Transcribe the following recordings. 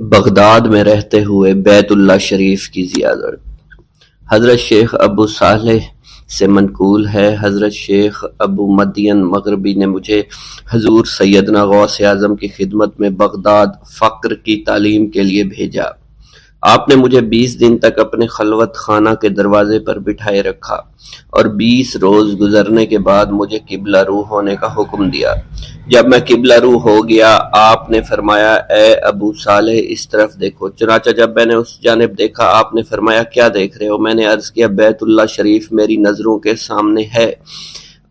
Baghdad میں رہتے ہوئے بیت اللہ شریف کی زیارت۔ حضرت شیخ ابو صالح سے منقول ہے، حضرت شیخ ابو مدین مغربی نے مجھے حضور سیدنا غوث اعظم کی خدمت میں بغداد فقر کی تعلیم کے لیے بھیجا۔ آپ نے مجھے 20 دن تک اپنے خلوت خانہ کے دروازے پر بٹھائے رکھا اور 20 روز گزرنے کے بعد مجھے قبلہ رو ہونے کا حکم دیا۔ جب میں قبلہ رو ہو گیا، آپ نے فرمایا، اے ابو صالح اس طرف دیکھو۔ چنانچہ جب میں نے اس جانب دیکھا، آپ نے فرمایا، کیا دیکھ رہے ہو؟ میں نے عرض کیا، بیت اللہ شریف میری نظروں کے سامنے ہے۔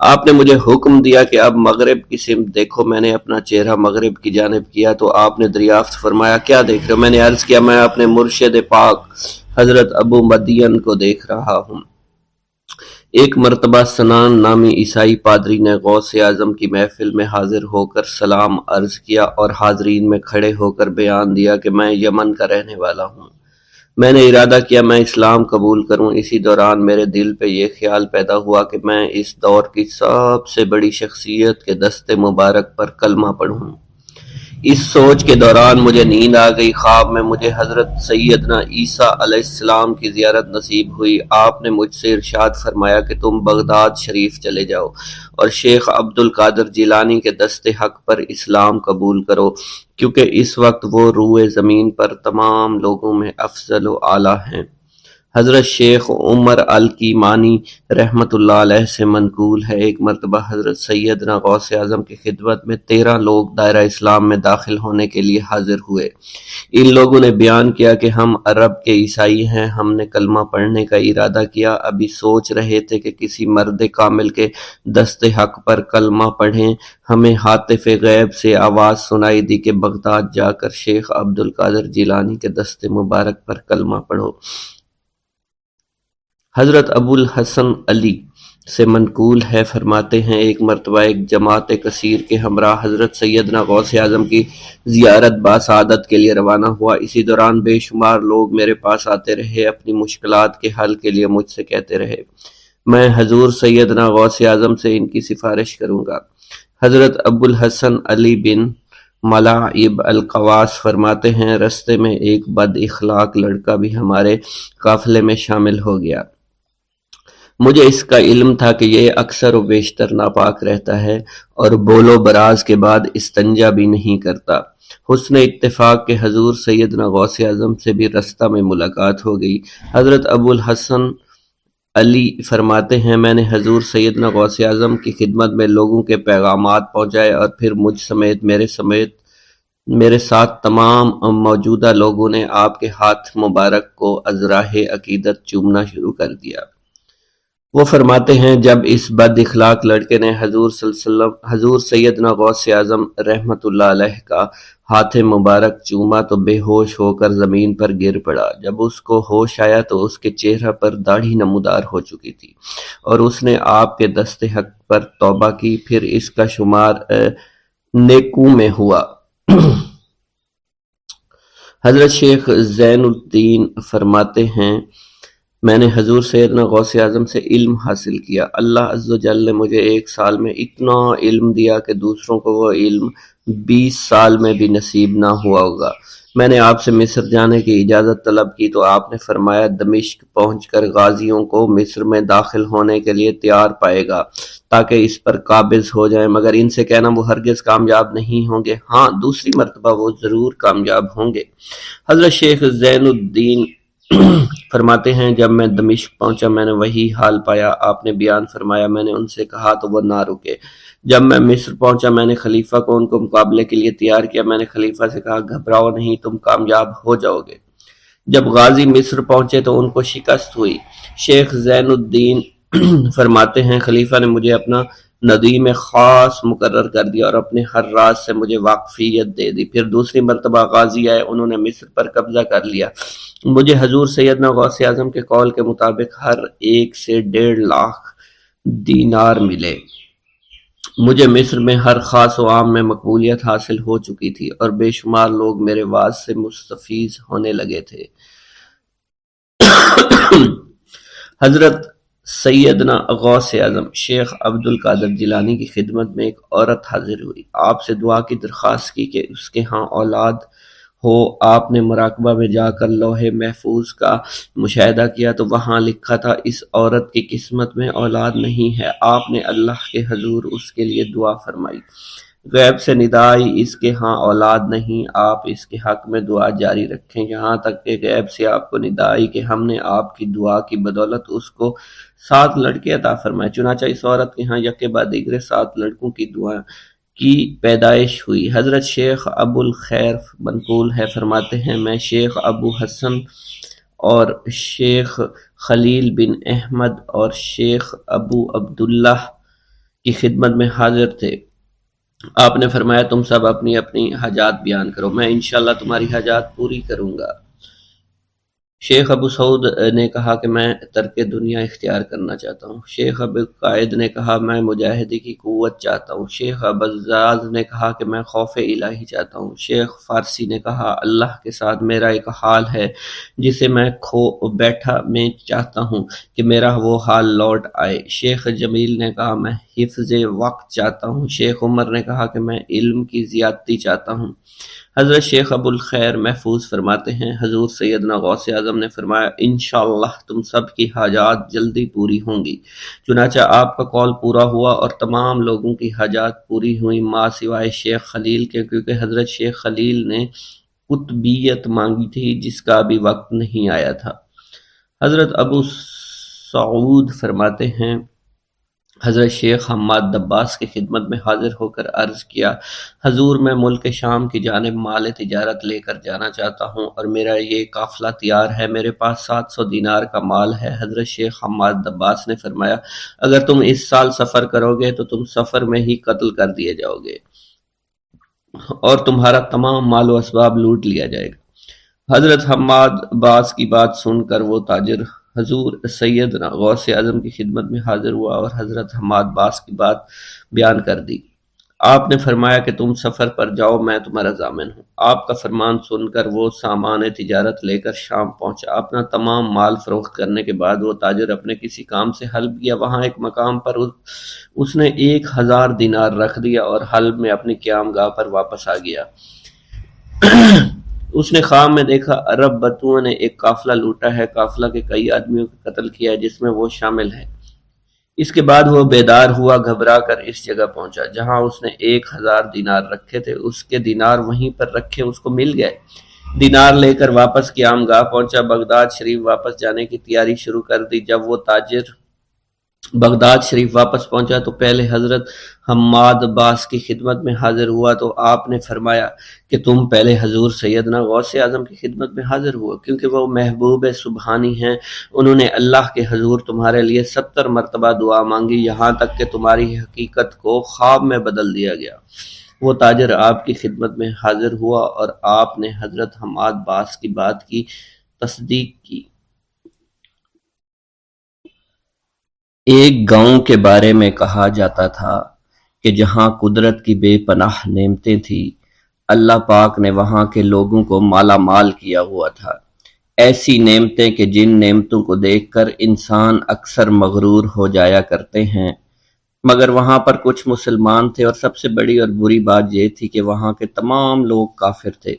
آپ نے مجھے حکم دیا کہ اب مغرب کی سمت دیکھو۔ میں نے اپنا چہرہ مغرب کی جانب کیا تو آپ نے دریافت فرمایا، کیا دیکھ رہے ہو؟ میں نے عرض کیا، میں اپنے مرشد پاک حضرت ابو مدین کو دیکھ رہا ہوں۔ ایک مرتبہ سنان نامی عیسائی پادری نے غوث اعظم کی محفل میں حاضر ہو کر سلام عرض کیا اور حاضرین میں کھڑے ہو کر بیان دیا کہ میں یمن کا رہنے والا ہوں۔ میں نے ارادہ کیا میں اسلام قبول کروں۔ اسی دوران میرے دل پہ یہ خیال پیدا ہوا کہ میں اس دور کی سب سے بڑی شخصیت کے دست مبارک پر کلمہ پڑھوں۔ اس سوچ کے دوران مجھے نیند آ گئی۔ خواب میں مجھے حضرت سیدنا عیسیٰ علیہ السلام کی زیارت نصیب ہوئی۔ آپ نے مجھ سے ارشاد فرمایا کہ تم بغداد شریف چلے جاؤ اور شیخ عبد القادر جیلانی کے دست حق پر اسلام قبول کرو، کیونکہ اس وقت وہ روئے زمین پر تمام لوگوں میں افضل و اعلیٰ ہیں۔ حضرت شیخ عمر الکیمانی رحمۃ اللہ علیہ سے منقول ہے، ایک مرتبہ حضرت سیدنا غوث اعظم کی خدمت میں 13 لوگ دائرہ اسلام میں داخل ہونے کے لیے حاضر ہوئے۔ ان لوگوں نے بیان کیا کہ ہم عرب کے عیسائی ہیں، ہم نے کلمہ پڑھنے کا ارادہ کیا، ابھی سوچ رہے تھے کہ کسی مرد کامل کے دست حق پر کلمہ پڑھیں۔ ہمیں ہاتف غیب سے آواز سنائی دی کہ بغداد جا کر شیخ عبد القادر جیلانی کے دست مبارک پر کلمہ پڑھو۔ حضرت ابو الحسن علی سے منقول ہے، فرماتے ہیں، ایک مرتبہ ایک جماعت کثیر کے ہمراہ حضرت سیدنا غوث اعظم کی زیارت باسعادت کے لیے روانہ ہوا۔ اسی دوران بے شمار لوگ میرے پاس آتے رہے، اپنی مشکلات کے حل کے لیے مجھ سے کہتے رہے، میں حضور سیدنا غوث اعظم سے ان کی سفارش کروں گا۔ حضرت ابو الحسن علی بن ملاعب القواس فرماتے ہیں، رستے میں ایک بد اخلاق لڑکا بھی ہمارے قافلے میں شامل ہو گیا۔ مجھے اس کا علم تھا کہ یہ اکثر و بیشتر ناپاک رہتا ہے اور بول و براز کے بعد استنجا بھی نہیں کرتا۔ حسن اتفاق کے حضور سیدنا غوث اعظم سے بھی رستہ میں ملاقات ہو گئی۔ حضرت ابو الحسن علی فرماتے ہیں، میں نے حضور سیدنا غوث اعظم کی خدمت میں لوگوں کے پیغامات پہنچائے اور پھر مجھ سمیت میرے ساتھ تمام موجودہ لوگوں نے آپ کے ہاتھ مبارک کو ازراہ عقیدت چومنا شروع کر دیا۔ وہ فرماتے ہیں، جب اس بد اخلاق لڑکے نے حضور سیدنا غوث اعظم رحمۃ اللہ علیہ کا ہاتھ مبارک چوما تو بے ہوش ہو کر زمین پر گر پڑا۔ جب اس کو ہوش آیا تو اس کے چہرہ پر داڑھی نمودار ہو چکی تھی اور اس نے آپ کے دست حق پر توبہ کی، پھر اس کا شمار نیکوں میں ہوا۔ حضرت شیخ زین الدین فرماتے ہیں، میں نے حضور سیدنا غوث اعظم سے علم حاصل کیا۔ اللہ عز و جل نے مجھے 1 سال میں اتنا علم دیا کہ دوسروں کو وہ علم 20 سال میں بھی نصیب نہ ہوا ہوگا۔ میں نے آپ سے مصر جانے کی اجازت طلب کی تو آپ نے فرمایا، دمشق پہنچ کر غازیوں کو مصر میں داخل ہونے کے لیے تیار پائے گا تاکہ اس پر قابض ہو جائیں، مگر ان سے کہنا وہ ہرگز کامیاب نہیں ہوں گے، ہاں دوسری مرتبہ وہ ضرور کامیاب ہوں گے۔ حضرت شیخ زین الدین فرماتے ہیں، جب میں دمشق پہنچا میں نے وہی حال پایا۔ آپ نے بیان فرمایا، میں نے ان سے کہا تو وہ نہ رکے۔ جب میں مصر پہنچا میں نے خلیفہ کو ان کو مقابلے کے لیے تیار کیا۔ میں نے خلیفہ سے کہا، گھبراؤ نہیں، تم کامیاب ہو جاؤ گے۔ جب غازی مصر پہنچے تو ان کو شکست ہوئی۔ شیخ زین الدین فرماتے ہیں، خلیفہ نے مجھے اپنا ندیم خاص مقرر کر دیا اور اپنے ہر راز سے مجھے واقفیت دے دی۔ پھر دوسری مرتبہ غازی آئے، انہوں نے مصر پر قبضہ کر لیا۔ مجھے حضور سیدنا غوث اعظم کے قول کے مطابق ہر ایک سے 1.5 لاکھ دینار ملے۔ مجھے مصر میں ہر خاص و عام میں مقبولیت حاصل ہو چکی تھی اور بے شمار لوگ میرے واعظ سے مستفیض ہونے لگے تھے۔ حضرت سیدنا غوث اعظم شیخ عبد القادر جیلانی کی خدمت میں ایک عورت حاضر ہوئی۔ آپ سے دعا کی درخواست کی کہ اس کے ہاں اولاد ہو آپ نے مراقبہ میں جا کر لوح محفوظ کا مشاہدہ کیا تو وہاں لکھا تھا اس عورت کی قسمت میں اولاد نہیں ہے۔ آپ نے اللہ کے حضور اس کے لیے دعا فرمائی۔ غیب سے ندا آئی اس کے ہاں اولاد نہیں، آپ اس کے حق میں دعا جاری رکھیں، یہاں تک کہ غیب سے آپ کو ندا آئی کہ ہم نے آپ کی دعا کی بدولت اس کو 7 لڑکے عطا فرمائے۔ چنانچہ اس عورت کے ہاں یکے بعد دیگرے 7 لڑکوں کی دعا کی پیدائش ہوئی۔ حضرت شیخ ابو الخیر منقول ہے، فرماتے ہیں میں شیخ ابو حسن اور شیخ خلیل بن احمد اور شیخ ابو عبداللہ کی خدمت میں حاضر تھے۔ آپ نے فرمایا تم سب اپنی اپنی حاجات بیان کرو، میں انشاءاللہ تمہاری حاجات پوری کروں گا۔ شیخ ابو سعود نے کہا کہ میں ترک دنیا اختیار کرنا چاہتا ہوں۔ شیخ ابو قائد نے کہا میں مجاہدے کی قوت چاہتا ہوں۔ شیخ ابوالزاد نے کہا کہ میں خوف الہی چاہتا ہوں۔ شیخ فارسی نے کہا اللہ کے ساتھ میرا ایک حال ہے جسے میں کھو بیٹھا میں چاہتا ہوں کہ میرا وہ حال لوٹ آئے۔ شیخ جمیل نے کہا میں حفظ وقت چاہتا ہوں۔ شیخ عمر نے کہا کہ میں علم کی زیادتی چاہتا ہوں۔ حضرت شیخ ابو الخیر محفوظ فرماتے ہیں حضور سیدنا غوث اعظم نے فرمایا انشاءاللہ تم سب کی حاجات جلدی پوری ہوں گی۔ چنانچہ آپ کا قول پورا ہوا اور تمام لوگوں کی حاجات پوری ہوئیں ماں سوائے شیخ خلیل کے، کیونکہ حضرت شیخ خلیل نے قطبیت مانگی تھی جس کا ابھی وقت نہیں آیا تھا۔ حضرت ابو سعود فرماتے ہیں حضرت شیخ حماد دباس کی خدمت میں حاضر ہو کر عرض کیا حضور میں ملک شام کی جانب مال تجارت لے کر جانا چاہتا ہوں اور میرا یہ قافلہ تیار ہے، میرے پاس 700 دینار کا مال ہے۔ حضرت شیخ حماد دباس نے فرمایا اگر تم اس سال سفر کرو گے تو تم سفر میں ہی قتل کر دیے جاؤ گے اور تمہارا تمام مال و اسباب لوٹ لیا جائے گا۔ حضرت حماد باس کی بات سن کر وہ تاجر حضور سیدنا غوث اعظم کی خدمت میں حاضر ہوا اور حضرت حماد باس کی بات بیان کر دی۔ آپ نے فرمایا کہ تم سفر پر جاؤ، میں تمہارا ضامن ہوں۔ آپ کا فرمان سن کر وہ سامان تجارت لے کر شام پہنچا۔ اپنا تمام مال فروخت کرنے کے بعد وہ تاجر اپنے کسی کام سے حلب گیا، وہاں ایک مقام پر اس نے 1000 دینار رکھ دیا اور حلب میں اپنی قیام گاہ پر واپس آ گیا۔ اس نے خواب میں دیکھا عرب بتوؤں نے ایک قافلہ لوٹا ہے، قافلہ کے کئی آدمیوں کو قتل کیا ہے جس میں وہ شامل ہے۔ اس کے بعد وہ بیدار ہوا، گھبرا کر اس جگہ پہنچا جہاں اس نے 1000 دینار رکھے تھے۔ اس کے دینار وہیں پر رکھے اس کو مل گئے۔ دینار لے کر واپس قیام گاہ پہنچا، بغداد شریف واپس جانے کی تیاری شروع کر دی۔ جب وہ تاجر بغداد شریف واپس پہنچا تو پہلے حضرت حماد باس کی خدمت میں حاضر ہوا تو آپ نے فرمایا کہ تم پہلے حضور سیدنا غوث اعظم کی خدمت میں حاضر ہوا، کیونکہ وہ محبوب سبحانی ہیں، انہوں نے اللہ کے حضور تمہارے لیے 70 مرتبہ دعا مانگی یہاں تک کہ تمہاری حقیقت کو خواب میں بدل دیا گیا۔ وہ تاجر آپ کی خدمت میں حاضر ہوا اور آپ نے حضرت حماد باس کی بات کی تصدیق کی۔ ایک گاؤں کے بارے میں کہا جاتا تھا کہ جہاں قدرت کی بے پناہ نعمتیں تھیں، اللہ پاک نے وہاں کے لوگوں کو مالا مال کیا ہوا تھا۔ ایسی نعمتیں کہ جن نعمتوں کو دیکھ کر انسان اکثر مغرور ہو جایا کرتے ہیں، مگر وہاں پر کچھ مسلمان تھے اور سب سے بڑی اور بری بات یہ تھی کہ وہاں کے تمام لوگ کافر تھے۔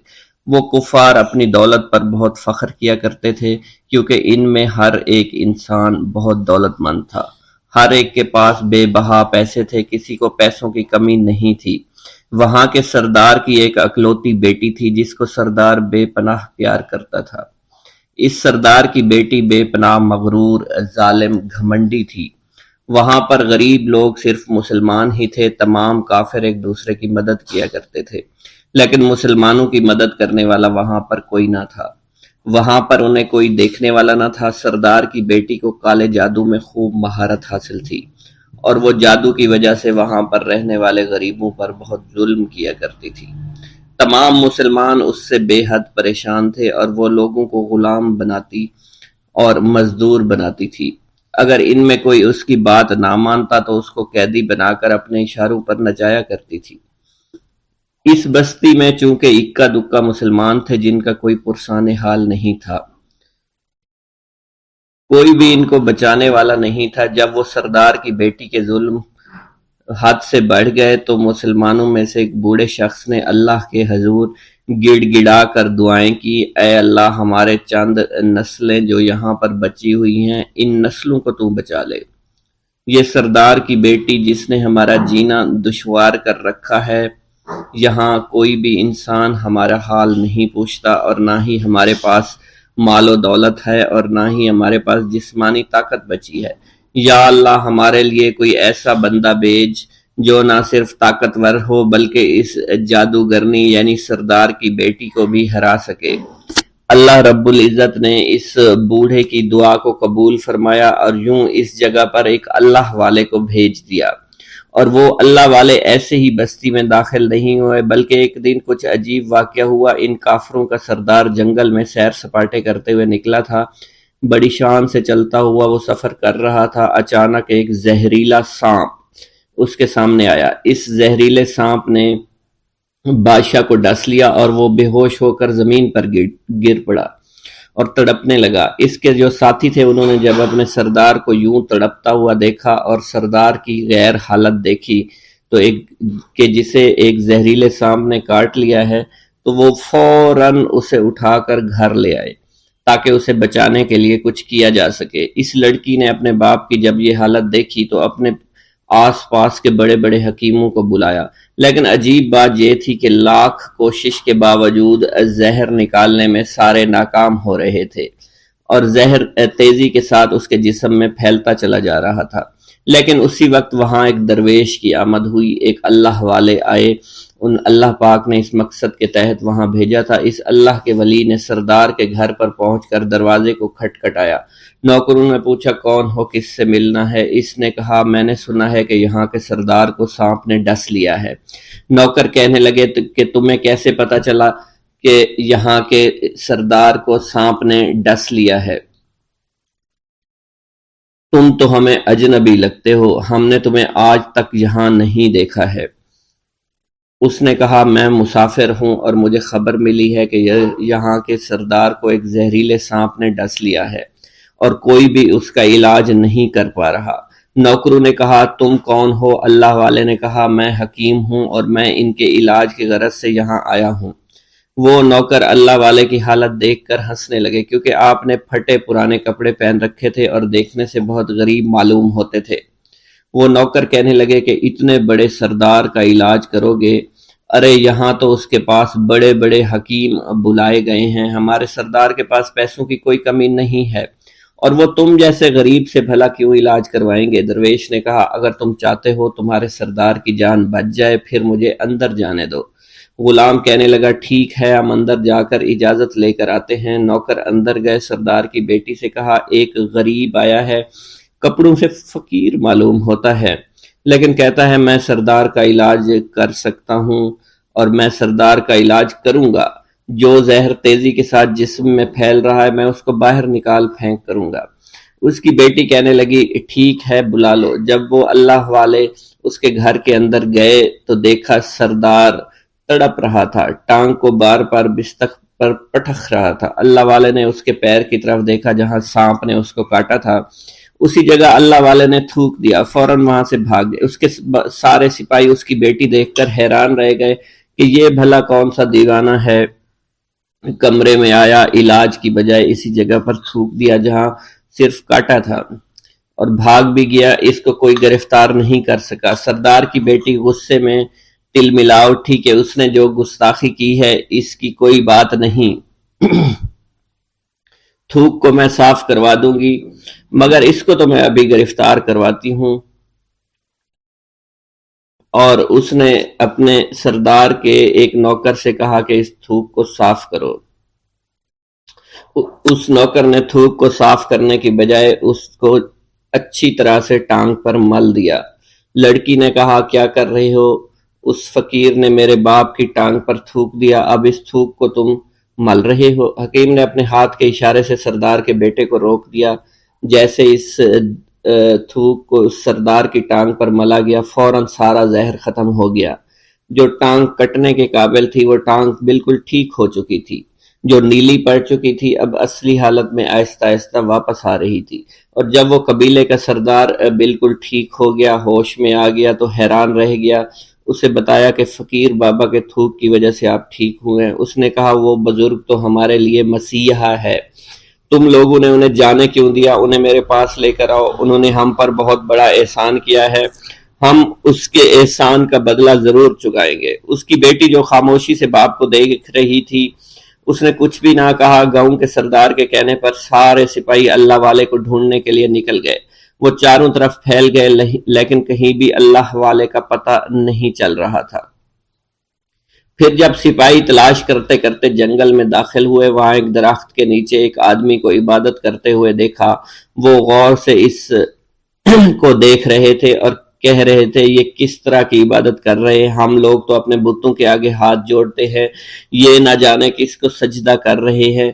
وہ کفار اپنی دولت پر بہت فخر کیا کرتے تھے کیونکہ ان میں ہر ایک انسان بہت دولت مند تھا، ہر ایک کے پاس بے بہا پیسے تھے، کسی کو پیسوں کی کمی نہیں تھی۔ وہاں کے سردار کی ایک اکلوتی بیٹی تھی جس کو سردار بے پناہ پیار کرتا تھا۔ اس سردار کی بیٹی بے پناہ مغرور، ظالم، گھمنڈی تھی۔ وہاں پر غریب لوگ صرف مسلمان ہی تھے، تمام کافر ایک دوسرے کی مدد کیا کرتے تھے، لیکن مسلمانوں کی مدد کرنے والا وہاں پر کوئی نہ تھا۔ وہاں پر انہیں کوئی دیکھنے والا نہ تھا۔ سردار کی بیٹی کو کالے جادو میں خوب مہارت حاصل تھی اور وہ جادو کی وجہ سے وہاں پر رہنے والے غریبوں پر بہت ظلم کیا کرتی تھی۔ تمام مسلمان اس سے بے حد پریشان تھے اور وہ لوگوں کو غلام بناتی اور مزدور بناتی تھی۔ اگر ان میں کوئی اس کی بات نہ مانتا تو اس کو قیدی بنا کر اپنے اشاروں پر نچایا کرتی تھی۔ اس بستی میں چونکہ اکا دکا مسلمان تھے جن کا کوئی پرسان حال نہیں تھا، کوئی بھی ان کو بچانے والا نہیں تھا۔ جب وہ سردار کی بیٹی کے ظلم حد سے بڑھ گئے تو مسلمانوں میں سے ایک بوڑھے شخص نے اللہ کے حضور گڑ گڑا کر دعائیں کی، اے اللہ ہمارے چند نسلیں جو یہاں پر بچی ہوئی ہیں ان نسلوں کو تو بچا لے۔ یہ سردار کی بیٹی جس نے ہمارا جینا دشوار کر رکھا ہے، یہاں کوئی بھی انسان ہمارا حال نہیں پوچھتا، اور نہ ہی ہمارے پاس مال و دولت ہے اور نہ ہی ہمارے پاس جسمانی طاقت بچی ہے۔ یا اللہ ہمارے لیے کوئی ایسا بندہ بھیج جو نہ صرف طاقتور ہو بلکہ اس جادوگرنی یعنی سردار کی بیٹی کو بھی ہرا سکے۔ اللہ رب العزت نے اس بوڑھے کی دعا کو قبول فرمایا اور یوں اس جگہ پر ایک اللہ والے کو بھیج دیا، اور وہ اللہ والے ایسے ہی بستی میں داخل نہیں ہوئے بلکہ ایک دن کچھ عجیب واقعہ ہوا۔ ان کافروں کا سردار جنگل میں سیر سپاٹے کرتے ہوئے نکلا تھا، بڑی شان سے چلتا ہوا وہ سفر کر رہا تھا، اچانک ایک زہریلا سانپ اس کے سامنے آیا۔ اس زہریلے سانپ نے بادشاہ کو ڈس لیا اور وہ بے ہوش ہو کر زمین پر گر پڑا اور تڑپنے لگا۔ اس کے جو ساتھی تھے انہوں نے جب اپنے سردار کو یوں تڑپتا ہوا دیکھا اور سردار کی غیر حالت دیکھی تو کہ جسے ایک زہریلے سانپ نے کاٹ لیا ہے، تو وہ فوراً اسے اٹھا کر گھر لے آئے تاکہ اسے بچانے کے لیے کچھ کیا جا سکے۔ اس لڑکی نے اپنے باپ کی جب یہ حالت دیکھی تو اپنے آس پاس کے بڑے بڑے حکیموں کو بلایا، لیکن عجیب بات یہ تھی کہ لاکھ کوشش کے باوجود زہر نکالنے میں سارے ناکام ہو رہے تھے اور زہر تیزی کے ساتھ اس کے جسم میں پھیلتا چلا جا رہا تھا۔ لیکن اسی وقت وہاں ایک درویش کی آمد ہوئی، ایک اللہ والے آئے، ان اللہ پاک نے اس مقصد کے تحت وہاں بھیجا تھا۔ اس اللہ کے ولی نے سردار کے گھر پر پہنچ کر دروازے کو کھٹکھٹایا۔ نوکروں نے پوچھا کون ہو، کس سے ملنا ہے؟ اس نے کہا میں نے سنا ہے کہ یہاں کے سردار کو سانپ نے ڈس لیا ہے۔ نوکر کہنے لگے کہ تمہیں کیسے پتا چلا کہ یہاں کے سردار کو سانپ نے ڈس لیا ہے؟ تم تو ہمیں اجنبی لگتے ہو، ہم نے تمہیں آج تک یہاں نہیں دیکھا ہے۔ اس نے کہا میں مسافر ہوں اور مجھے خبر ملی ہے کہ یہاں کے سردار کو ایک زہریلے سانپ نے ڈس لیا ہے اور کوئی بھی اس کا علاج نہیں کر پا رہا۔ نوکروں نے کہا تم کون ہو؟ اللہ والے نے کہا میں حکیم ہوں اور میں ان کے علاج کی غرض سے یہاں آیا ہوں۔ وہ نوکر اللہ والے کی حالت دیکھ کر ہنسنے لگے کیونکہ آپ نے پھٹے پرانے کپڑے پہن رکھے تھے اور دیکھنے سے بہت غریب معلوم ہوتے تھے۔ وہ نوکر کہنے لگے کہ اتنے بڑے سردار کا علاج کرو گے؟ ارے یہاں تو اس کے پاس بڑے بڑے حکیم بلائے گئے ہیں، ہمارے سردار کے پاس پیسوں کی کوئی کمی نہیں ہے، اور وہ تم جیسے غریب سے بھلا کیوں علاج کروائیں گے؟ درویش نے کہا اگر تم چاہتے ہو تمہارے سردار کی جان بچ جائے پھر مجھے اندر جانے دو۔ غلام کہنے لگا ٹھیک ہے ہم اندر جا کر اجازت لے کر آتے ہیں۔ نوکر اندر گئے، سردار کی بیٹی سے کہا ایک غریب آیا ہے، کپڑوں سے فقیر معلوم ہوتا ہے لیکن کہتا ہے میں سردار کا علاج کر سکتا ہوں اور میں سردار کا علاج کروں گا۔ جو زہر تیزی کے ساتھ جسم میں پھیل رہا ہے میں اس کو باہر نکال پھینک کروں گا۔ اس کی بیٹی کہنے لگی ٹھیک ہے بلا لو۔ جب وہ اللہ والے اس کے گھر کے اندر گئے تو دیکھا سردار تڑپ رہا تھا، ٹانگ کو بار بار بستر پر پٹخ رہا تھا۔ اللہ والے نے اس کے پیر کی طرف دیکھا جہاں سانپ نے اس کو کاٹا تھا، اسی جگہ اللہ والے نے تھوک دیا، فوراً وہاں سے بھاگ گئے۔ اس کے سارے سپاہی اس کی بیٹی دیکھ کر حیران رہ گئے کہ یہ بھلا کون سا دیوانہ ہے، کمرے میں آیا، علاج کی بجائے اسی جگہ پر تھوک دیا جہاں صرف کاٹا تھا، اور بھاگ بھی گیا، اس کو کوئی گرفتار نہیں کر سکا۔ سردار کی بیٹی غصے میں تل ملا اٹھی کہ اس نے جو گستاخی کی ہے اس کی کوئی بات نہیں، تھوک کو میں صاف کروا دوں گی، مگر اس کو تو میں ابھی گرفتار کرواتی ہوں۔ اور اس نے اپنے سردار کے ایک نوکر سے کہا کہ اس تھوک کو صاف کرو۔ اس نوکر نے تھوک کو صاف کرنے کی بجائے اس کو اچھی طرح سے ٹانگ پر مل دیا۔ لڑکی نے کہا کیا کر رہے ہو؟ اس فقیر نے میرے باپ کی ٹانگ پر تھوک دیا، اب اس تھوک کو تم مل رہے ہو؟ حکیم نے اپنے ہاتھ کے اشارے سے سردار کے بیٹے کو روک دیا۔ جیسے اس تھوک کو سردار کی ٹانگ پر ملا گیا فوراً سارا زہر ختم ہو گیا۔ جو ٹانگ کٹنے کے قابل تھی وہ ٹانگ بالکل ٹھیک ہو چکی تھی۔ جو نیلی پڑ چکی تھی اب اصلی حالت میں آہستہ آہستہ واپس آ رہی تھی، اور جب وہ قبیلے کا سردار بالکل ٹھیک ہو گیا، ہوش میں آ گیا، تو حیران رہ گیا۔ اسے بتایا کہ فقیر بابا کے تھوک کی وجہ سے آپ ٹھیک ہوئے ہیں۔ اس نے کہا وہ بزرگ تو ہمارے لیے مسیحا ہے، تم لوگوں نے انہیں جانے کیوں دیا؟ انہیں میرے پاس لے کر آؤ، انہوں نے ہم پر بہت بڑا احسان کیا ہے، ہم اس کے احسان کا بدلہ ضرور چکائیں گے۔ اس کی بیٹی جو خاموشی سے باپ کو دیکھ رہی تھی، اس نے کچھ بھی نہ کہا۔ گاؤں کے سردار کے کہنے پر سارے سپاہی اللہ والے کو ڈھونڈنے کے لیے نکل گئے۔ وہ چاروں طرف پھیل گئے، لیکن کہیں بھی اللہ والے کا پتہ نہیں چل رہا تھا۔ پھر جب سپاہی تلاش کرتے کرتے جنگل میں داخل ہوئے، وہاں ایک درخت کے نیچے ایک آدمی کو عبادت کرتے ہوئے دیکھا۔ وہ غور سے اس کو دیکھ رہے تھے اور کہہ رہے تھے یہ کس طرح کی عبادت کر رہے ہیں؟ ہم لوگ تو اپنے بتوں کے آگے ہاتھ جوڑتے ہیں، یہ نہ جانے کس کو سجدہ کر رہے ہیں۔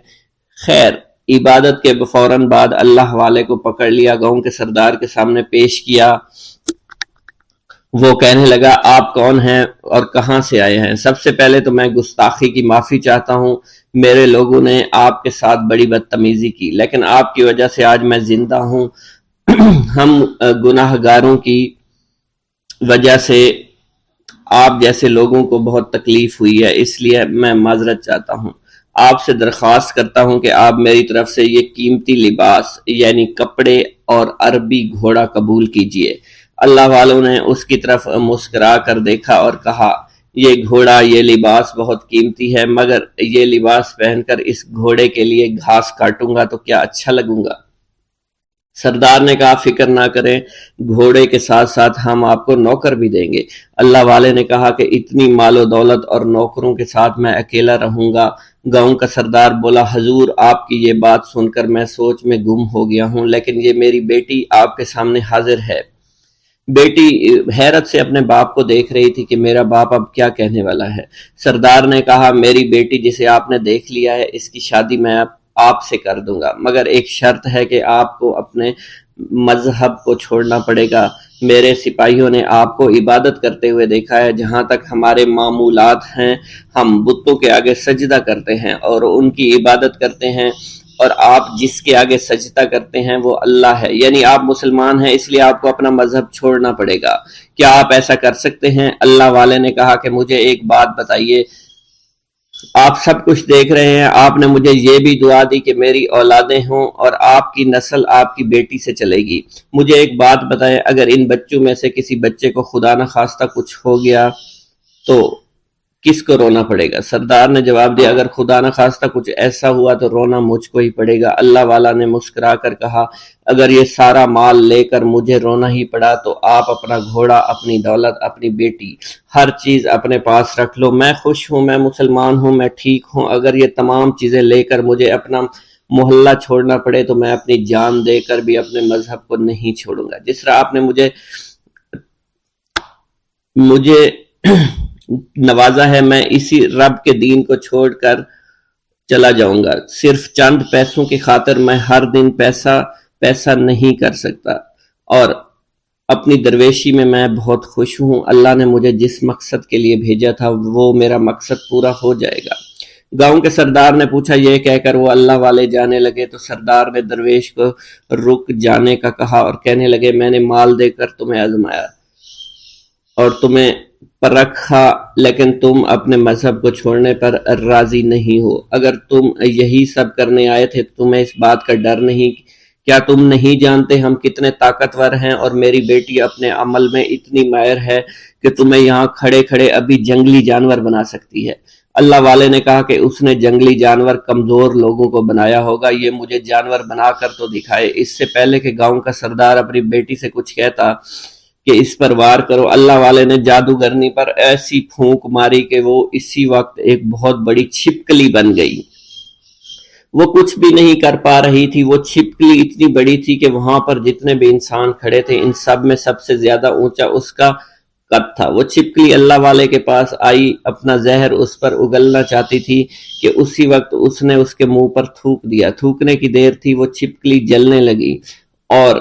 خیر، عبادت کے فوراً بعد اللہ والے کو پکڑ لیا، گاؤں کے سردار کے سامنے پیش کیا۔ وہ کہنے لگا آپ کون ہیں اور کہاں سے آئے ہیں؟ سب سے پہلے تو میں گستاخی کی معافی چاہتا ہوں، میرے لوگوں نے آپ کے ساتھ بڑی بدتمیزی کی، لیکن آپ کی وجہ سے آج میں زندہ ہوں۔ ہم گناہ گاروں کی وجہ سے آپ جیسے لوگوں کو بہت تکلیف ہوئی ہے، اس لیے میں معذرت چاہتا ہوں۔ آپ سے درخواست کرتا ہوں کہ آپ میری طرف سے یہ قیمتی لباس یعنی کپڑے اور عربی گھوڑا قبول کیجئے۔ اللہ والوں نے اس کی طرف مسکرا کر دیکھا اور کہا یہ گھوڑا، یہ لباس بہت قیمتی ہے، مگر یہ لباس پہن کر اس گھوڑے کے لیے گھاس کاٹوں گا تو کیا اچھا لگوں گا؟ سردار نے کہا فکر نہ کریں، گھوڑے کے ساتھ ساتھ ہم آپ کو نوکر بھی دیں گے۔ اللہ والے نے کہا کہ اتنی مال و دولت اور نوکروں کے ساتھ میں اکیلا رہوں گا؟ گاؤں کا سردار بولا حضور آپ کی یہ بات سن کر میں سوچ میں گم ہو گیا ہوں، لیکن یہ میری بیٹی آپ کے سامنے حاضر ہے۔ بیٹی حیرت سے اپنے باپ کو دیکھ رہی تھی کہ میرا باپ اب کیا کہنے والا ہے۔ سردار نے کہا میری بیٹی جسے آپ نے دیکھ لیا ہے، اس کی شادی میں آپ سے کر دوں گا، مگر ایک شرط ہے کہ آپ کو اپنے مذہب کو چھوڑنا پڑے گا۔ میرے سپاہیوں نے آپ کو عبادت کرتے ہوئے دیکھا ہے، جہاں تک ہمارے معمولات ہیں ہم بتوں کے آگے سجدہ کرتے ہیں اور ان کی عبادت کرتے ہیں، اور آپ جس کے آگے سجدہ کرتے ہیں وہ اللہ ہے، یعنی آپ مسلمان ہیں، اس لیے آپ کو اپنا مذہب چھوڑنا پڑے گا۔ کیا آپ ایسا کر سکتے ہیں؟ اللہ والے نے کہا کہ مجھے ایک بات بتائیے، آپ سب کچھ دیکھ رہے ہیں، آپ نے مجھے یہ بھی دعا دی کہ میری اولادیں ہوں اور آپ کی نسل آپ کی بیٹی سے چلے گی۔ مجھے ایک بات بتائیں، اگر ان بچوں میں سے کسی بچے کو خدا نہ خواستہ کچھ ہو گیا تو کس کو رونا پڑے گا؟ سردار نے جواب دیا اگر خدا نہ خواستہ کچھ ایسا ہوا تو رونا مجھ کو ہی پڑے گا۔ اللہ والا نے مسکرا کر کہا اگر یہ سارا مال لے کر مجھے رونا ہی پڑا تو آپ اپنا گھوڑا، اپنی دولت، اپنی بیٹی، ہر چیز اپنے پاس رکھ لو۔ میں خوش ہوں، میں مسلمان ہوں، میں ٹھیک ہوں۔ اگر یہ تمام چیزیں لے کر مجھے اپنا محلہ چھوڑنا پڑے تو میں اپنی جان دے کر بھی اپنے مذہب کو نہیں چھوڑوں گا۔ جس طرح آپ نے مجھے نوازا ہے، میں اسی رب کے دین کو چھوڑ کر چلا جاؤں گا۔ صرف چند پیسوں کی خاطر میں ہر دن پیسہ نہیں کر سکتا، اور اپنی درویشی میں بہت خوش ہوں۔ اللہ نے مجھے جس مقصد کے لیے بھیجا تھا وہ میرا مقصد پورا ہو جائے گا۔ گاؤں کے سردار نے پوچھا، یہ کہہ کر وہ اللہ والے جانے لگے تو سردار نے درویش کو رک جانے کا کہا اور کہنے لگے میں نے مال دے کر تمہیں آزمایا اور تمہیں پرکھا، لیکن تم اپنے مذہب کو چھوڑنے پر راضی نہیں ہو۔ اگر تم یہی سب کرنے آئے تھے تو تمہیں اس بات کا ڈر نہیں؟ کیا تم نہیں جانتے ہم کتنے طاقتور ہیں، اور میری بیٹی اپنے عمل میں اتنی ماہر ہے کہ تمہیں یہاں کھڑے کھڑے ابھی جنگلی جانور بنا سکتی ہے۔ اللہ والے نے کہا کہ اس نے جنگلی جانور کمزور لوگوں کو بنایا ہوگا، یہ مجھے جانور بنا کر تو دکھائے۔ اس سے پہلے کہ گاؤں کا سردار اپنی بیٹی سے کچھ کہتا کہ اس پر وار کرو، اللہ والے نے جادوگرنی پر ایسی پھونک ماری کہ وہ اسی وقت ایک بہت بڑی چھپکلی بن گئی۔ وہ کچھ بھی نہیں کر پا رہی تھی، وہ چھپکلی اتنی بڑی تھی کہ وہاں پر جتنے بھی انسان کھڑے تھے ان سب میں سب سے زیادہ اونچا اس کا قد تھا۔ وہ چھپکلی اللہ والے کے پاس آئی، اپنا زہر اس پر اگلنا چاہتی تھی کہ اسی وقت اس نے اس کے منہ پر تھوک دیا۔ تھوکنے کی دیر تھی، وہ چھپکلی جلنے لگی اور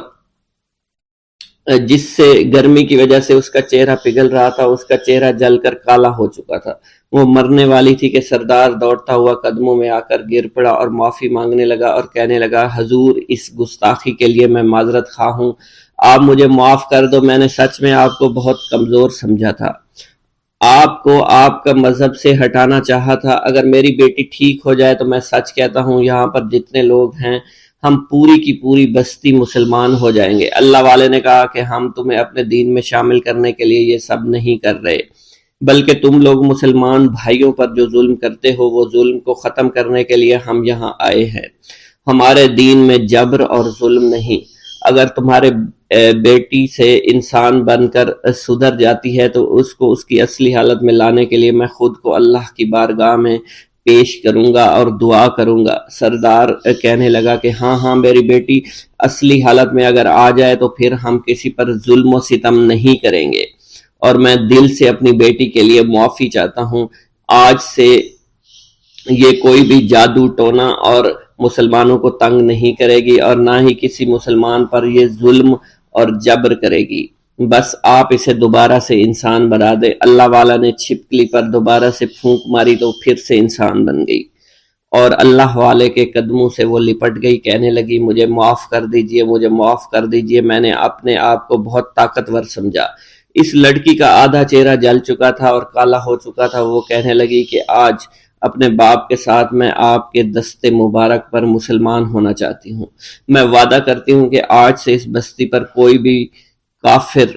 جس سے گرمی کی وجہ سے اس کا چہرہ پگھل رہا تھا، اس کا چہرہ جل کر کالا ہو چکا تھا، وہ مرنے والی تھی کہ سردار دوڑتا ہوا قدموں میں آ کر گر پڑا اور معافی مانگنے لگا اور کہنے لگا، حضور اس گستاخی کے لیے میں معذرت خواہ ہوں، آپ مجھے معاف کر دو، میں نے سچ میں آپ کو بہت کمزور سمجھا تھا، آپ کو آپ کا مذہب سے ہٹانا چاہا تھا، اگر میری بیٹی ٹھیک ہو جائے تو میں سچ کہتا ہوں یہاں پر جتنے لوگ ہیں ہم پوری کی پوری بستی مسلمان ہو جائیں گے۔ اللہ والے نے کہا کہ ہم تمہیں اپنے دین میں شامل کرنے کے لیے یہ سب نہیں کر رہے، بلکہ تم لوگ مسلمان بھائیوں پر جو ظلم کرتے ہو وہ ظلم کو ختم کرنے کے لیے ہم یہاں آئے ہیں۔ ہمارے دین میں جبر اور ظلم نہیں۔ اگر تمہارے بیٹی سے انسان بن کر سدھر جاتی ہے تو اس کو اس کی اصلی حالت میں لانے کے لیے میں خود کو اللہ کی بارگاہ میں پیش کروں گا اور دعا کروں گا۔ سردار کہنے لگا کہ ہاں ہاں میری بیٹی اصلی حالت میں اگر آ جائے تو پھر ہم کسی پر ظلم و ستم نہیں کریں گے، اور میں دل سے اپنی بیٹی کے لیے معافی چاہتا ہوں۔ آج سے یہ کوئی بھی جادو ٹونا اور مسلمانوں کو تنگ نہیں کرے گی اور نہ ہی کسی مسلمان پر یہ ظلم اور جبر کرے گی، بس آپ اسے دوبارہ سے انسان بنا دے۔ اللہ والا نے چھپکلی پر دوبارہ سے پھونک ماری تو پھر سے انسان بن گئی اور اللہ والے کے قدموں سے وہ لپٹ گئی، کہنے لگی مجھے معاف کر دیجئے، مجھے معاف کر دیجئے، میں نے اپنے آپ کو بہت طاقتور سمجھا۔ اس لڑکی کا آدھا چہرہ جل چکا تھا اور کالا ہو چکا تھا، وہ کہنے لگی کہ آج اپنے باپ کے ساتھ میں آپ کے دست مبارک پر مسلمان ہونا چاہتی ہوں، میں وعدہ کرتی ہوں کہ آج سے اس بستی پر کوئی بھی کافر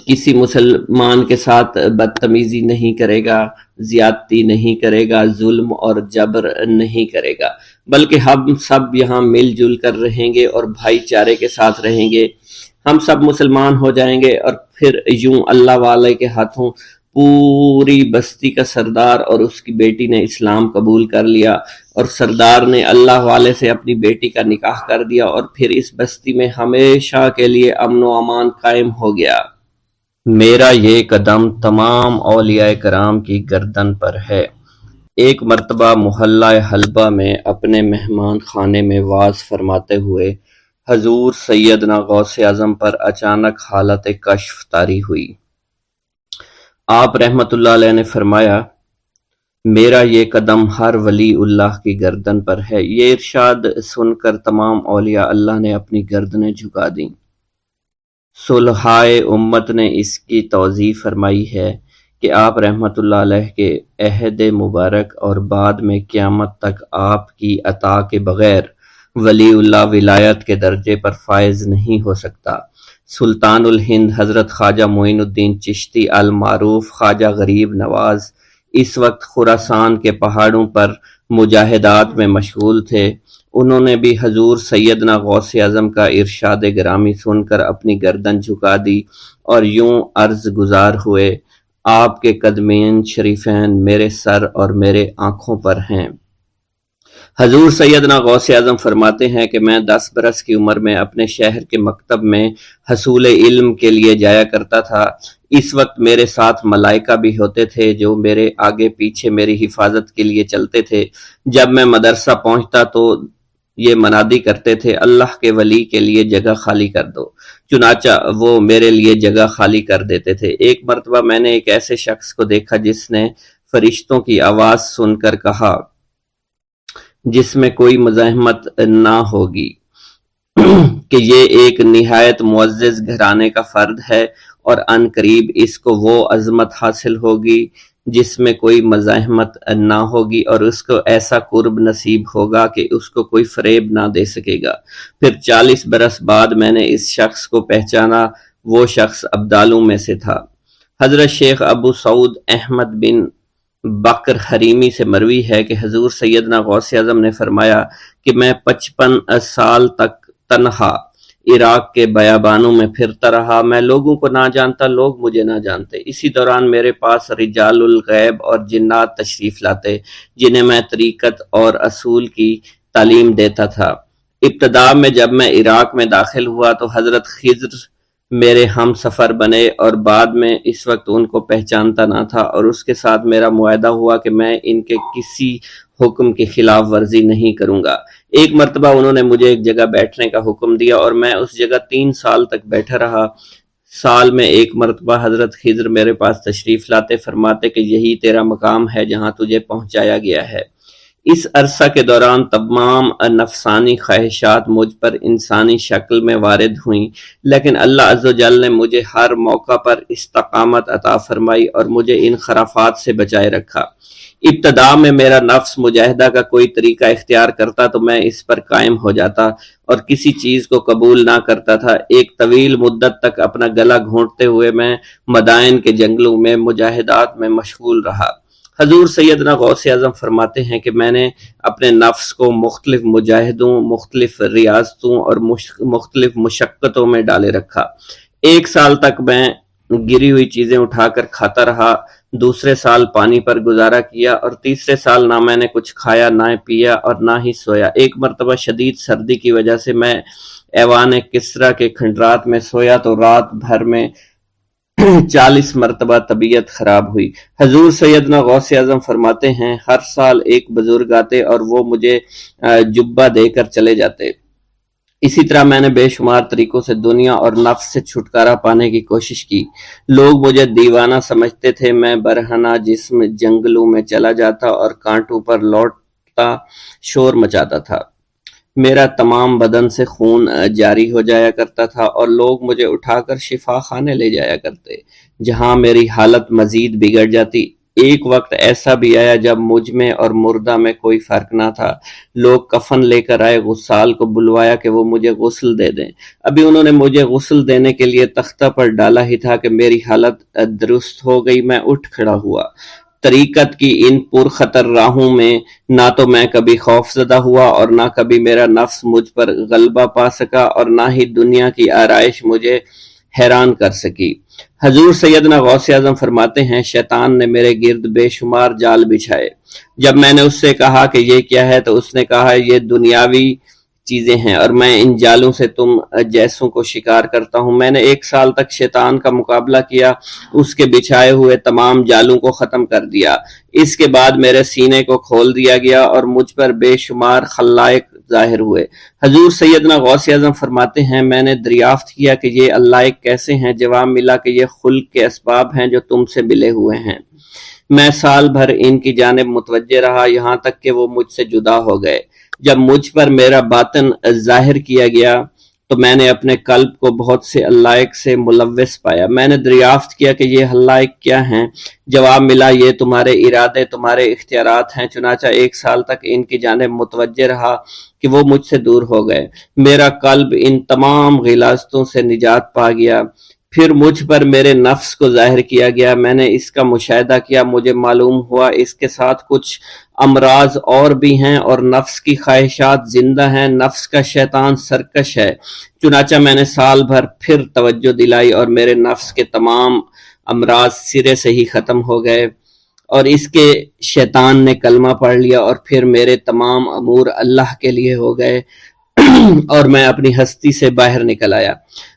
کسی مسلمان کے ساتھ بدتمیزی نہیں کرے گا، زیادتی نہیں کرے گا، ظلم اور جبر نہیں کرے گا، بلکہ ہم سب یہاں مل جل کر رہیں گے اور بھائی چارے کے ساتھ رہیں گے، ہم سب مسلمان ہو جائیں گے اور پھر یوں اللہ والے کے ہاتھوں پوری بستی کا سردار اور اس کی بیٹی نے اسلام قبول کر لیا اور سردار نے اللہ والے سے اپنی بیٹی کا نکاح کر دیا اور پھر اس بستی میں ہمیشہ کے لیے امن و امان قائم ہو گیا۔ میرا یہ قدم تمام اولیاء کرام کی گردن پر ہے۔ ایک مرتبہ محلہ حلبہ میں اپنے مہمان خانے میں وعظ فرماتے ہوئے حضور سیدنا غوث اعظم پر اچانک حالت کشف طاری ہوئی۔ آپ رحمت اللہ علیہ نے فرمایا، میرا یہ قدم ہر ولی اللہ کی گردن پر ہے۔ یہ ارشاد سن کر تمام اولیاء اللہ نے اپنی گردنیں جھکا دیں۔ صلحائے امت نے اس کی توضیح فرمائی ہے کہ آپ رحمت اللہ علیہ کے عہد مبارک اور بعد میں قیامت تک آپ کی عطا کے بغیر ولی اللہ ولایت کے درجے پر فائز نہیں ہو سکتا۔ سلطان الہند حضرت خواجہ معین الدین چشتی المعروف خواجہ غریب نواز اس وقت خراسان کے پہاڑوں پر مجاہدات میں مشغول تھے۔ انہوں نے بھی حضور سیدنا غوث اعظم کا ارشاد گرامی سن کر اپنی گردن جھکا دی اور یوں عرض گزار ہوئے، آپ کے قدمین شریفین میرے سر اور میرے آنکھوں پر ہیں۔ حضور سیدنا غوث اعظم فرماتے ہیں کہ میں 10 برس کی عمر میں اپنے شہر کے مکتب میں حصول علم کے لیے جایا کرتا تھا۔ اس وقت میرے ساتھ ملائکہ بھی ہوتے تھے جو میرے آگے پیچھے میری حفاظت کے لیے چلتے تھے۔ جب میں مدرسہ پہنچتا تو یہ منادی کرتے تھے، اللہ کے ولی کے لیے جگہ خالی کر دو، چنانچہ وہ میرے لیے جگہ خالی کر دیتے تھے۔ ایک مرتبہ میں نے ایک ایسے شخص کو دیکھا جس نے فرشتوں کی آواز سن کر کہا، جس میں کوئی مزاحمت نہ ہوگی، کہ یہ ایک نہایت معزز گھرانے کا فرد ہے اور عن قریب اس کو وہ عظمت حاصل ہوگی جس میں کوئی مزاحمت نہ ہوگی اور اس کو ایسا قرب نصیب ہوگا کہ اس کو کوئی فریب نہ دے سکے گا۔ پھر 40 برس بعد میں نے اس شخص کو پہچانا، وہ شخص ابدالوں میں سے تھا۔ حضرت شیخ ابو سعود احمد بن بکر حریمی سے مروی ہے کہ حضور سیدنا غوث اعظم نے فرمایا کہ میں 55 سال تک تنہا عراق کے بیابانوں میں پھرتا رہا، میں لوگوں کو نہ جانتا، لوگ مجھے نہ جانتے۔ اسی دوران میرے پاس رجال الغیب اور جنات تشریف لاتے جنہیں میں طریقت اور اصول کی تعلیم دیتا تھا۔ ابتدا میں جب میں عراق میں داخل ہوا تو حضرت خضر میرے ہم سفر بنے اور بعد میں اس وقت ان کو پہچانتا نہ تھا اور اس کے ساتھ میرا معاہدہ ہوا کہ میں ان کے کسی حکم کی خلاف ورزی نہیں کروں گا۔ ایک مرتبہ انہوں نے مجھے ایک جگہ بیٹھنے کا حکم دیا اور میں اس جگہ 3 سال تک بیٹھا رہا۔ سال میں ایک مرتبہ حضرت خضر میرے پاس تشریف لاتے، فرماتے کہ یہی تیرا مقام ہے جہاں تجھے پہنچایا گیا ہے۔ اس عرصہ کے دوران تمام نفسانی خواہشات مجھ پر انسانی شکل میں وارد ہوئیں، لیکن اللہ عز و جل نے مجھے ہر موقع پر استقامت عطا فرمائی اور مجھے ان خرافات سے بچائے رکھا۔ ابتدا میں میرا نفس مجاہدہ کا کوئی طریقہ اختیار کرتا تو میں اس پر قائم ہو جاتا اور کسی چیز کو قبول نہ کرتا تھا۔ ایک طویل مدت تک اپنا گلا گھونٹتے ہوئے میں مدائن کے جنگلوں میں مجاہدات میں مشغول رہا۔ حضور سیدنا غوث اعظم فرماتے ہیں کہ میں نے اپنے نفس کو مختلف مجاہدوں، مختلف ریاضتوں اور مختلف مشقتوں میں ڈالے رکھا۔ 1 سال تک میں گری ہوئی چیزیں اٹھا کر کھاتا رہا، دوسرے سال پانی پر گزارا کیا اور تیسرے سال نہ میں نے کچھ کھایا، نہ پیا اور نہ ہی سویا۔ ایک مرتبہ شدید سردی کی وجہ سے میں ایوان کسریٰ کے کھنڈرات میں سویا تو رات بھر میں 40 مرتبہ طبیعت خراب ہوئی۔ حضور سیدنا غوث اعظم فرماتے ہیں ہر سال ایک بزرگ آتے اور وہ مجھے جبہ دے کر چلے جاتے۔ اسی طرح میں نے بے شمار طریقوں سے دنیا اور نفس سے چھٹکارا پانے کی کوشش کی۔ لوگ مجھے دیوانہ سمجھتے تھے۔ میں برہنہ جسم جنگلوں میں چلا جاتا اور کانٹوں پر لوٹتا شور مچاتا تھا۔ میرا تمام بدن سے خون جاری ہو جایا کرتا تھا اور لوگ مجھے اٹھا کر شفا خانے لے جایا کرتے، جہاں میری حالت مزید بگڑ جاتی۔ ایک وقت ایسا بھی آیا جب مجھ میں اور مردہ میں کوئی فرق نہ تھا۔ لوگ کفن لے کر آئے، غسال کو بلوایا کہ وہ مجھے غسل دے دیں۔ ابھی انہوں نے مجھے غسل دینے کے لیے تختہ پر ڈالا ہی تھا کہ میری حالت درست ہو گئی۔ میں اٹھ کھڑا ہوا۔ طریقت کی ان پرخطر راہوں میں نہ تو میں کبھی خوف زدہ ہوا اور نہ کبھی میرا نفس مجھ پر غلبہ پا سکا اور نہ ہی دنیا کی آرائش مجھے حیران کر سکی۔ حضور سیدنا غوث اعظم فرماتے ہیں شیطان نے میرے گرد بے شمار جال بچھائے۔ جب میں نے اس سے کہا کہ یہ کیا ہے تو اس نے کہا یہ دنیاوی چیزیں ہیں اور میں ان جالوں سے تم جیسوں کو شکار کرتا ہوں۔ میں نے 1 سال تک شیطان کا مقابلہ کیا، اس کے بچھائے ہوئے تمام جالوں کو ختم کر دیا۔ اس کے بعد میرے سینے کو کھول دیا گیا اور مجھ پر بے شمار خلائق ظاہر ہوئے۔ حضور سیدنا غوث اعظم فرماتے ہیں میں نے دریافت کیا کہ یہ علائق کیسے ہیں؟ جواب ملا کہ یہ خلق کے اسباب ہیں جو تم سے ملے ہوئے ہیں۔ میں سال بھر ان کی جانب متوجہ رہا، یہاں تک کہ وہ مجھ سے جدا ہو گئے۔ جب مجھ پر میرا باطن ظاہر کیا گیا تو میں نے اپنے قلب کو بہت سے علائق سے ملوث پایا۔ میں نے دریافت کیا کہ یہ علائق کیا ہیں؟ جواب ملا یہ تمہارے ارادے، تمہارے اختیارات ہیں۔ چنانچہ 1 سال تک ان کی جانب متوجہ رہا کہ وہ مجھ سے دور ہو گئے۔ میرا قلب ان تمام غلاظتوں سے نجات پا گیا۔ پھر مجھ پر میرے نفس کو ظاہر کیا گیا۔ میں نے اس کا مشاہدہ کیا، مجھے معلوم ہوا اس کے ساتھ کچھ امراض اور بھی ہیں اور نفس کی خواہشات زندہ ہیں۔ نفس کا شیطان سرکش ہے۔ چنانچہ میں نے سال بھر پھر توجہ دلائی اور میرے نفس کے تمام امراض سرے سے ہی ختم ہو گئے اور اس کے شیطان نے کلمہ پڑھ لیا اور پھر میرے تمام امور اللہ کے لیے ہو گئے اور میں اپنی ہستی سے باہر نکل آیا۔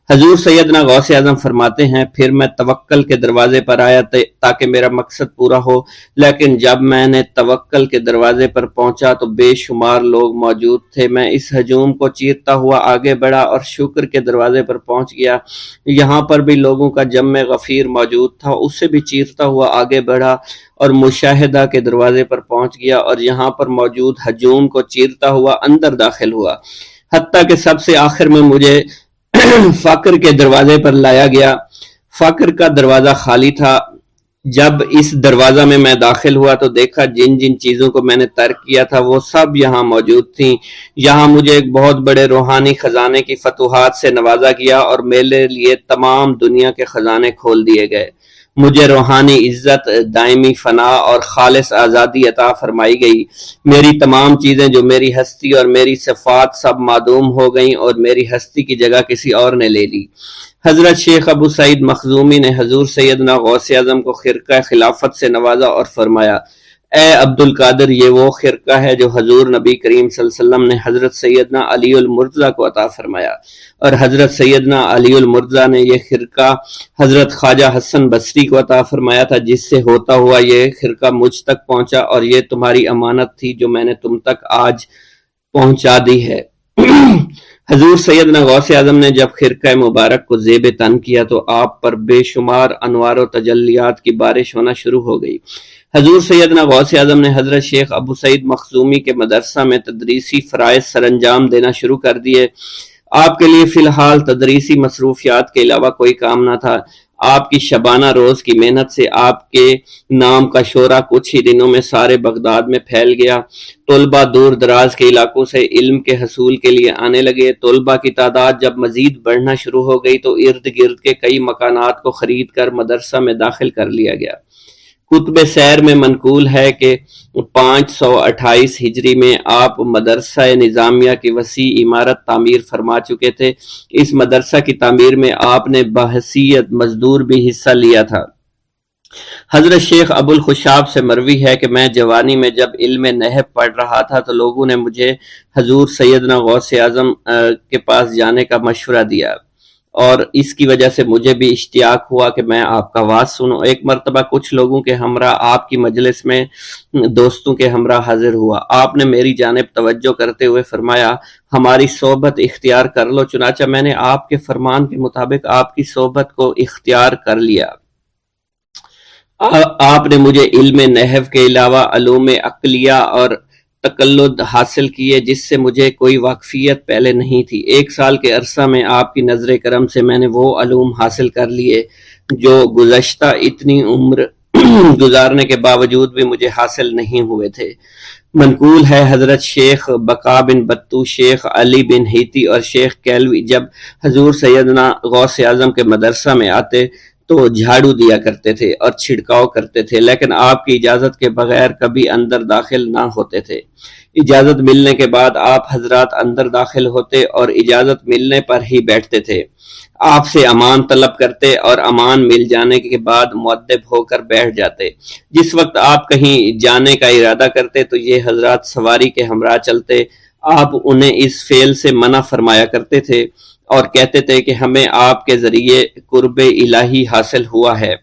حضور سیدنا غوث اعظم فرماتے ہیں پھر میں توکل کے دروازے پر آیا تاکہ میرا مقصد پورا ہو، لیکن جب میں نے توکل کے دروازے پر پہنچا تو بے شمار لوگ موجود تھے۔ میں اس ہجوم کو چیرتا ہوا آگے بڑھا اور شکر کے دروازے پر پہنچ گیا۔ یہاں پر بھی لوگوں کا جمع غفیر موجود تھا، اسے بھی چیرتا ہوا آگے بڑھا اور مشاہدہ کے دروازے پر پہنچ گیا اور یہاں پر موجود ہجوم کو چیرتا ہوا اندر داخل ہوا، حتیٰ کہ سب سے آخر میں مجھے فقر کے دروازے پر لایا گیا۔ فقر کا دروازہ خالی تھا۔ جب اس دروازہ میں داخل ہوا تو دیکھا جن جن چیزوں کو میں نے ترک کیا تھا وہ سب یہاں موجود تھیں۔ یہاں مجھے ایک بہت بڑے روحانی خزانے کی فتوحات سے نوازا گیا اور میرے لیے تمام دنیا کے خزانے کھول دیے گئے۔ مجھے روحانی عزت، دائمی فنا اور خالص آزادی عطا فرمائی گئی۔ میری تمام چیزیں جو میری ہستی اور میری صفات سب معدوم ہو گئیں اور میری ہستی کی جگہ کسی اور نے لے لی۔ حضرت شیخ ابو سعید مخزومی نے حضور سیدنا غوث اعظم کو خرقہ خلافت سے نوازا اور فرمایا اے عبد القادر، یہ وہ خرقہ ہے جو حضور نبی کریم صلی اللہ علیہ وسلم نے حضرت سیدنا علی المرتضیٰ کو عطا فرمایا، اور حضرت سیدنا علی المرتضیٰ نے یہ خرقہ حضرت خواجہ حسن بصری کو عطا فرمایا تھا، جس سے ہوتا ہوا یہ خرقہ مجھ تک پہنچا، اور یہ تمہاری امانت تھی جو میں نے تم تک آج پہنچا دی ہے۔ حضور سیدنا غوث اعظم نے جب خرقہ مبارک کو زیب تن کیا تو آپ پر بے شمار انوار و تجلیات کی بارش ہونا شروع ہو گئی۔ حضور سیدنا غوث اعظم نے حضرت شیخ ابو سعید مخزومی کے مدرسہ میں تدریسی فرائض سر انجام دینا شروع کر دیے۔ آپ کے لیے فی الحال تدریسی مصروفیات کے علاوہ کوئی کام نہ تھا۔ آپ کی شبانہ روز کی محنت سے آپ کے نام کا شہرہ کچھ ہی دنوں میں سارے بغداد میں پھیل گیا۔ طلبہ دور دراز کے علاقوں سے علم کے حصول کے لیے آنے لگے۔ طلبہ کی تعداد جب مزید بڑھنا شروع ہو گئی تو ارد گرد کے کئی مکانات کو خرید کر مدرسہ میں داخل کر لیا گیا۔ کتب سیر میں منقول ہے کہ 528 ہجری میں آپ مدرسہ نظامیہ کی وسیع عمارت تعمیر فرما چکے تھے۔ اس مدرسہ کی تعمیر میں آپ نے بحیثیت مزدور بھی حصہ لیا تھا۔ حضرت شیخ ابو الخشاب سے مروی ہے کہ میں جوانی میں جب علم نحو پڑھ رہا تھا تو لوگوں نے مجھے حضور سیدنا غوث اعظم کے پاس جانے کا مشورہ دیا، اور اس کی وجہ سے مجھے بھی اشتیاق ہوا کہ میں آپ کا واز سنوں۔ ایک مرتبہ کچھ لوگوں کے ہمراہ آپ کی مجلس میں دوستوں کے ہمراہ حاضر ہوا۔ آپ نے میری جانب توجہ کرتے ہوئے فرمایا، ہماری صحبت اختیار کر لو۔ چنانچہ میں نے آپ کے فرمان کے مطابق آپ کی صحبت کو اختیار کر لیا۔ آپ نے مجھے علم نحو کے علاوہ علوم عقلیہ اور تقلد حاصل کیے، جس سے مجھے کوئی واقفیت پہلے نہیں تھی۔ 1 سال کے عرصہ میں آپ کی نظر کرم سے میں نے وہ علوم حاصل کر لیے جو گزشتہ اتنی عمر گزارنے کے باوجود بھی مجھے حاصل نہیں ہوئے تھے۔ منقول ہے حضرت شیخ بقا بن بطو، شیخ علی بن ہیتی اور شیخ کیلوی جب حضور سیدنا غوث اعظم کے مدرسہ میں آتے تو جھاڑو دیا کرتے تھے اور چھڑکاؤ کرتے تھے، لیکن آپ کی اجازت کے بغیر کبھی اندر داخل نہ ہوتے تھے۔ اجازت ملنے کے بعد آپ حضرات اندر داخل ہوتے اور اجازت ملنے پر ہی بیٹھتے تھے۔ آپ سے امان طلب کرتے اور امان مل جانے کے بعد مؤدب ہو کر بیٹھ جاتے۔ جس وقت آپ کہیں جانے کا ارادہ کرتے تو یہ حضرات سواری کے ہمراہ چلتے۔ آپ انہیں اس فعل سے منع فرمایا کرتے تھے اور کہتے تھے کہ ہمیں آپ کے ذریعے قرب الہی حاصل ہوا ہے۔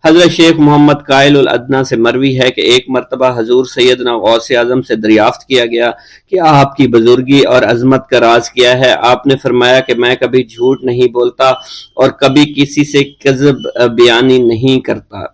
حضرت شیخ محمد قائل الادنیٰ سے مروی ہے کہ ایک مرتبہ حضور سیدنا غوث اعظم سے دریافت کیا گیا کہ آپ کی بزرگی اور عظمت کا راز کیا ہے۔ آپ نے فرمایا کہ میں کبھی جھوٹ نہیں بولتا اور کبھی کسی سے کذب بیانی نہیں کرتا۔